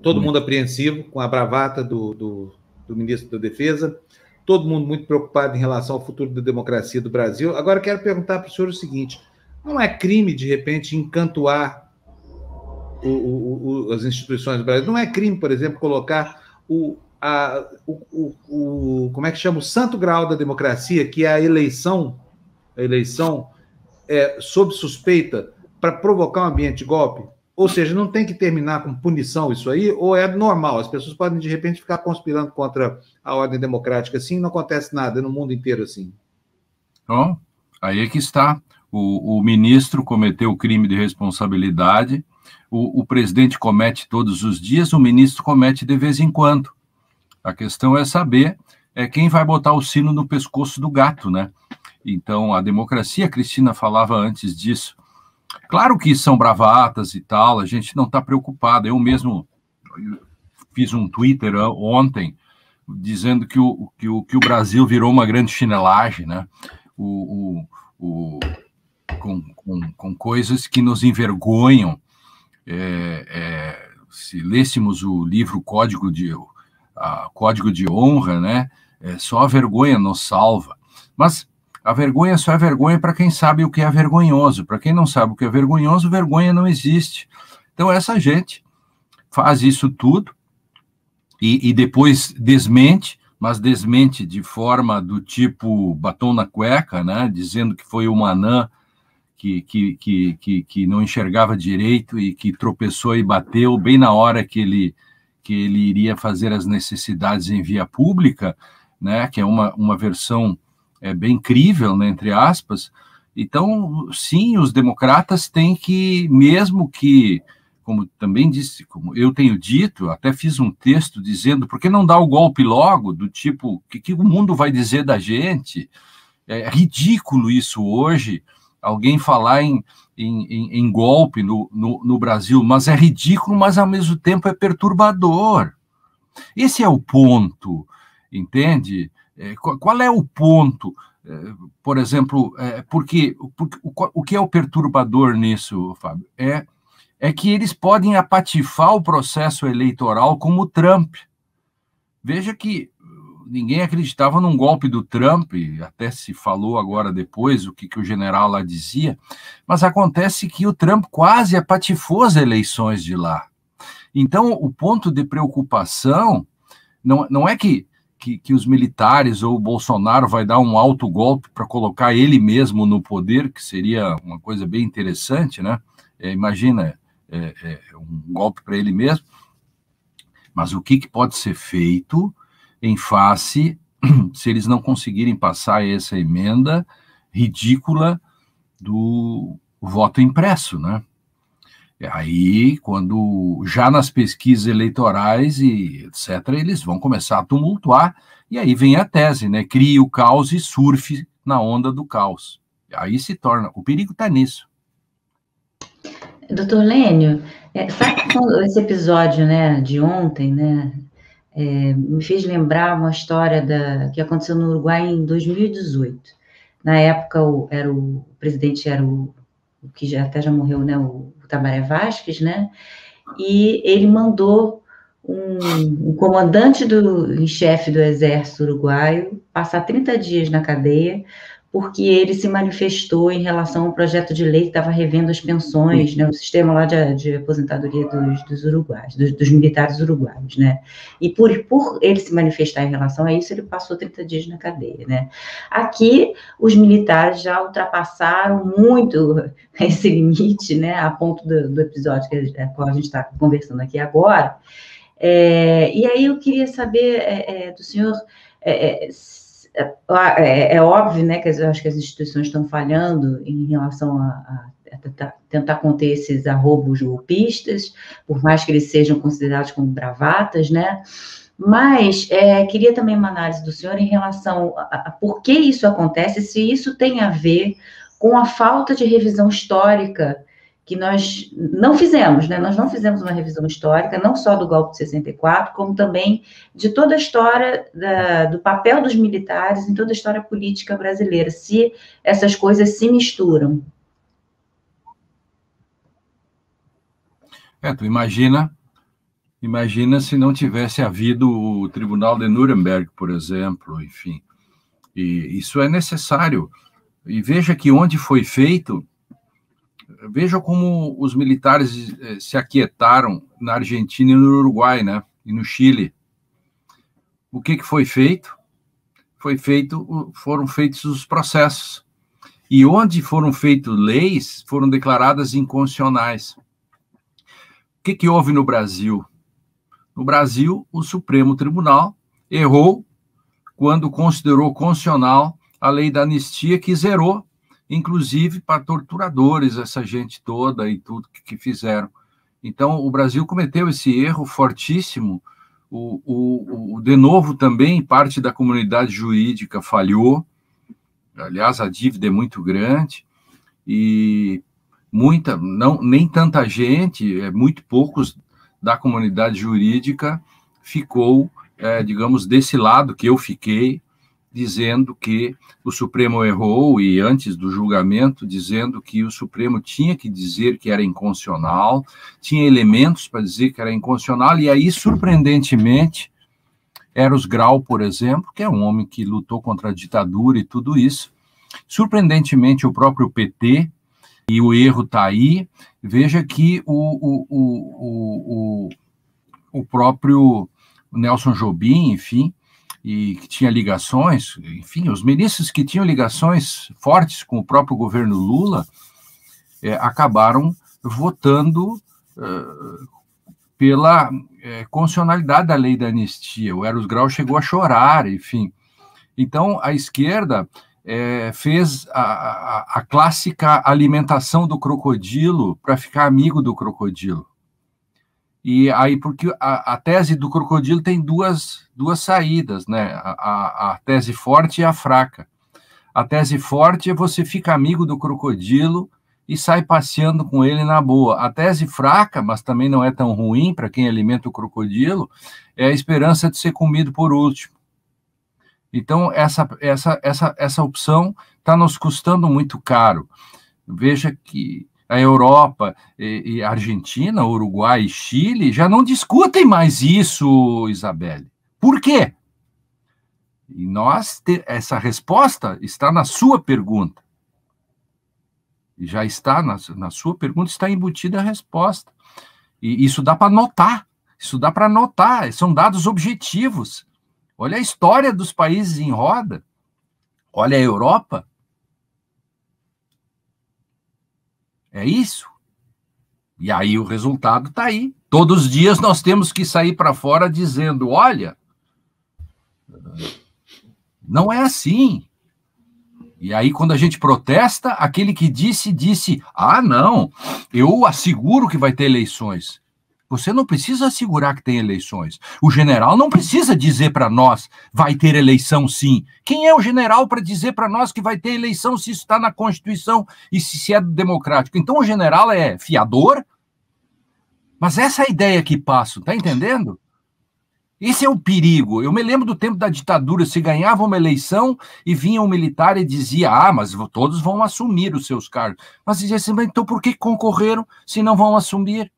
todo mundo apreensivo com a bravata do ministro da Defesa, todo mundo muito preocupado em relação ao futuro da democracia do Brasil. Agora, quero perguntar para o senhor o seguinte: não é crime, de repente, encantoar as instituições do Brasil? Não é crime, por exemplo, colocar como é que chama? O santo grau da democracia, que é a eleição sob suspeita para provocar um ambiente de golpe? Ou seja, não tem que terminar com punição isso aí, ou é normal? As pessoas podem, de repente, ficar conspirando contra a ordem democrática assim, não acontece nada no mundo inteiro assim. Bom, aí é que está. O ministro cometeu o crime de responsabilidade, o presidente comete todos os dias, o ministro comete de vez em quando. A questão é saber quem vai botar o sino no pescoço do gato, né? Então, a democracia, a Cristina falava antes disso. Claro que são bravatas e tal, a gente não está preocupado. Eu mesmo fiz um Twitter ontem dizendo que o Brasil virou uma grande chinelagem, né? Com coisas que nos envergonham. Se lêssemos o livro Código de Honra, né? Só a vergonha nos salva. Mas a vergonha só é vergonha para quem sabe o que é vergonhoso. Para quem não sabe o que é vergonhoso, vergonha não existe. Então, essa gente faz isso tudo e depois desmente, mas desmente de forma do tipo batom na cueca, né? Dizendo que foi uma anã que não enxergava direito e que tropeçou e bateu bem na hora que ele iria fazer as necessidades em via pública, né? Que é uma versão bem incrível, né, entre aspas. Então, sim, os democratas têm que, mesmo que, como também disse, como eu tenho dito, até fiz um texto dizendo, por que não dar o golpe logo, do tipo, o que o mundo vai dizer da gente? É ridículo isso hoje, alguém falar em golpe no Brasil, mas é ridículo, mas ao mesmo tempo é perturbador. Esse é o ponto, entende? Qual é o ponto? Por exemplo, porque o que é o perturbador nisso, Fábio? É que eles podem apatifar o processo eleitoral como o Trump. Veja que ninguém acreditava num golpe do Trump, até se falou agora depois o que o general lá dizia, mas acontece que o Trump quase apatifou as eleições de lá. Então, o ponto de preocupação não é que os militares ou o Bolsonaro vai dar um autogolpe para colocar ele mesmo no poder, que seria uma coisa bem interessante, né? Imagina, um golpe para ele mesmo. Mas o que pode ser feito em face, se eles não conseguirem passar essa emenda ridícula do voto impresso, né? Aí, quando já nas pesquisas eleitorais e etc., eles vão começar a tumultuar, e aí vem a tese, né? Crie o caos e surfe na onda do caos. Aí se torna, o perigo está nisso. Doutor Lênio, sabe esse episódio, né, de ontem, né, me fez lembrar uma história que aconteceu no Uruguai em 2018. Na época, o presidente era o que até já morreu, né, o Tabaré Vázquez, né, e ele mandou um comandante em chefe do exército uruguaio passar 30 dias na cadeia, porque ele se manifestou em relação ao projeto de lei que estava revendo as pensões, né, o sistema lá de aposentadoria dos uruguaios, dos militares uruguaios, né, e por ele se manifestar em relação a isso, ele passou 30 dias na cadeia, né. Aqui, os militares já ultrapassaram muito esse limite, né, a ponto do episódio que a gente está conversando aqui agora. E aí eu queria saber do senhor, é óbvio, né, que eu acho que as instituições estão falhando em relação a tentar conter esses arroubos golpistas, por mais que eles sejam considerados como bravatas, né, mas queria também uma análise do senhor em relação a por que isso acontece, se isso tem a ver com a falta de revisão histórica que nós não fizemos, né? Nós não fizemos uma revisão histórica, não só do golpe de 64, como também de toda a história do papel dos militares em toda a história política brasileira, se essas coisas se misturam. Tu imagina Imagina se não tivesse havido o Tribunal de Nuremberg, por exemplo, enfim. E isso é necessário. E veja que onde foi feito, veja como os militares se aquietaram na Argentina e no Uruguai, né? E no Chile. O que foi feito? Foram feitos os processos. E onde foram feitas leis, foram declaradas inconstitucionais. O que houve no Brasil? No Brasil, o Supremo Tribunal errou quando considerou constitucional a lei da anistia, que zerou, inclusive para torturadores, essa gente toda e tudo que fizeram. Então, o Brasil cometeu esse erro fortíssimo. De novo, também, parte da comunidade jurídica falhou. Aliás, a dívida é muito grande e nem tanta gente, muito poucos da comunidade jurídica ficou, digamos, desse lado que eu fiquei, dizendo que o Supremo errou, e antes do julgamento, dizendo que o Supremo tinha que dizer que era inconstitucional, tinha elementos para dizer que era inconstitucional, e aí, surpreendentemente, Eros Grau, por exemplo, que é um homem que lutou contra a ditadura e tudo isso, surpreendentemente o próprio PT, e o erro está aí. Veja que o próprio Nelson Jobim, enfim, e que tinha ligações, enfim, os ministros que tinham ligações fortes com o próprio governo Lula, acabaram votando pela constitucionalidade da lei da anistia. O Eros Grau chegou a chorar, enfim. Então, a esquerda fez a clássica alimentação do crocodilo para ficar amigo do crocodilo. E aí, porque a tese do crocodilo tem duas saídas, né? A tese forte e a fraca. A tese forte é você fica amigo do crocodilo e sai passeando com ele na boa. A tese fraca, mas também não é tão ruim para quem alimenta o crocodilo, é a esperança de ser comido por último. Então, essa opção está nos custando muito caro. Veja que a Europa e a Argentina, Uruguai e Chile já não discutem mais isso, Isabelle. Por quê? E essa resposta está na sua pergunta. E já está na sua pergunta, está embutida a resposta. E isso dá para notar. Isso dá para notar. São dados objetivos. Olha a história dos países em roda. Olha a Europa. É isso. E aí o resultado está aí. Todos os dias nós temos que sair para fora dizendo, olha, não é assim. E aí quando a gente protesta, aquele que disse, não, eu asseguro que vai ter eleições. Você não precisa assegurar que tem eleições. O general não precisa dizer para nós, vai ter eleição sim. Quem é o general para dizer para nós que vai ter eleição se isso está na Constituição e se é democrático? Então o general é fiador? Mas essa é a ideia que passo, tá entendendo? Esse é o perigo. Eu me lembro do tempo da ditadura, se ganhava uma eleição e vinha um militar e dizia, mas todos vão assumir os seus cargos. Mas dizia assim, então por que concorreram se não vão assumir?